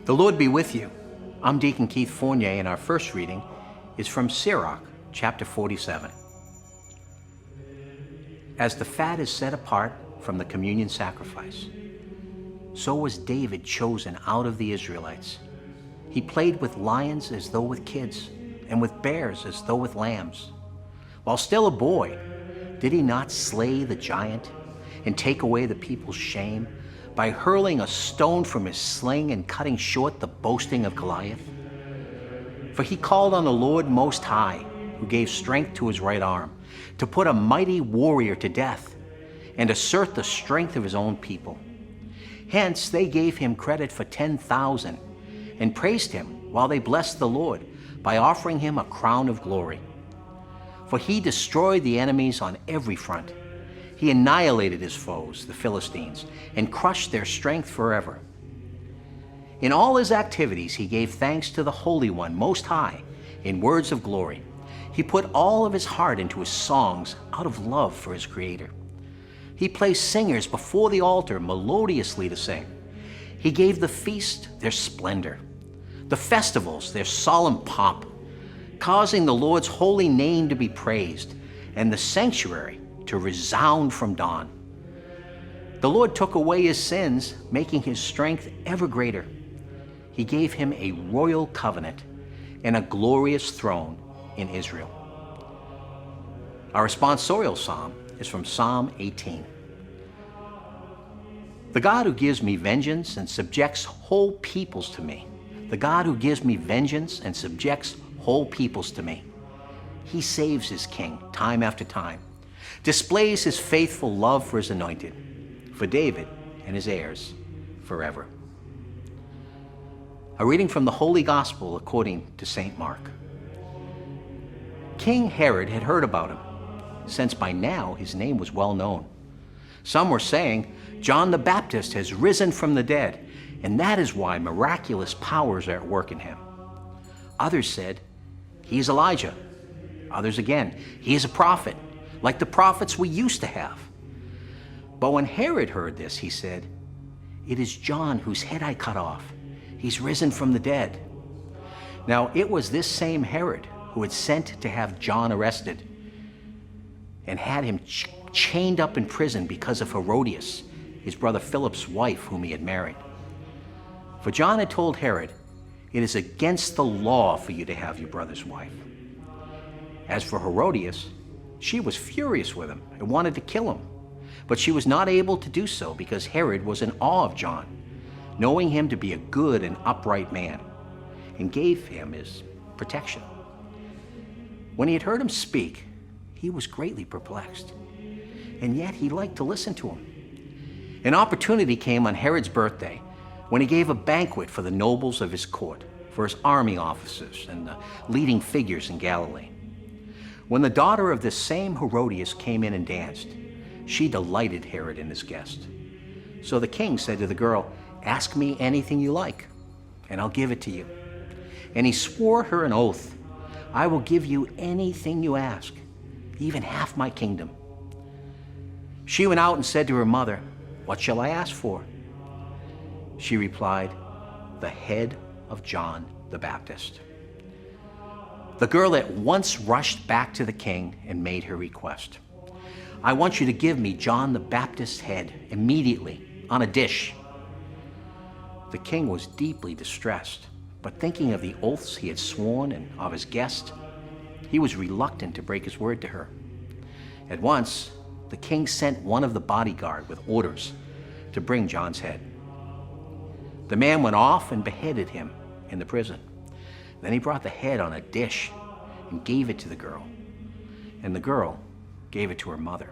The Lord be with you. I'm Deacon Keith Fournier, and our first reading is from Sirach, chapter 47. As the fat is set apart from the communion sacrifice, so was David chosen out of the Israelites. He played with lions as though with kids, and with bears as though with lambs. While still a boy, did he not slay the giant and take away the people's shame by hurling a stone from his sling and cutting short the boasting of Goliath? For he called on the Lord Most High, who gave strength to his right arm, to put a mighty warrior to death and assert the strength of his own people. Hence they gave him credit for 10,000 and praised him while they blessed the Lord by offering him a crown of glory. For he destroyed the enemies on every front. He annihilated his foes, the Philistines, and crushed their strength forever. In all his activities, he gave thanks to the Holy One, Most High, in words of glory. He put all of his heart into his songs out of love for his Creator. He placed singers before the altar melodiously to sing. He gave the feast their splendor, the festivals their solemn pomp, causing the Lord's holy name to be praised and the sanctuary to resound from dawn. The Lord took away his sins, making his strength ever greater. He gave him a royal covenant and a glorious throne in Israel. Our responsorial psalm is from Psalm 18. The God who gives me vengeance and subjects whole peoples to me. The God who gives me vengeance and subjects whole peoples to me. He saves his king time after time, displays his faithful love for his anointed, for David and his heirs forever. A reading from the Holy Gospel according to St. Mark. King Herod had heard about him, since by now his name was well known. Some were saying, John the Baptist has risen from the dead, and that is why miraculous powers are at work in him. Others said, he is Elijah. Others again, he is a prophet, like the prophets we used to have. But when Herod heard this, he said, it is John whose head I cut off. He's risen from the dead. Now it was this same Herod who had sent to have John arrested and had him chained up in prison because of Herodias, his brother Philip's wife, whom he had married. For John had told Herod, it is against the law for you to have your brother's wife. As for Herodias, she was furious with him and wanted to kill him, but she was not able to do so because Herod was in awe of John, knowing him to be a good and upright man, and gave him his protection. When he had heard him speak, he was greatly perplexed, and yet he liked to listen to him. An opportunity came on Herod's birthday when he gave a banquet for the nobles of his court, for his army officers and the leading figures in Galilee. When the daughter of this same Herodias came in and danced, she delighted Herod and his guest. So the king said to the girl, ask me anything you like, and I'll give it to you. And he swore her an oath, I will give you anything you ask, even half my kingdom. She went out and said to her mother, what shall I ask for? She replied, the head of John the Baptist. The girl at once rushed back to the king and made her request. I want you to give me John the Baptist's head immediately on a dish. The king was deeply distressed, but thinking of the oaths he had sworn and of his guest, he was reluctant to break his word to her. At once, the king sent one of the bodyguard with orders to bring John's head. The man went off and beheaded him in the prison. Then he brought the head on a dish and gave it to the girl, and the girl gave it to her mother.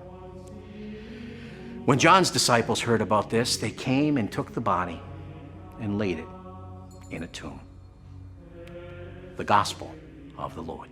When John's disciples heard about this, they came and took the body and laid it in a tomb. The Gospel of the Lord.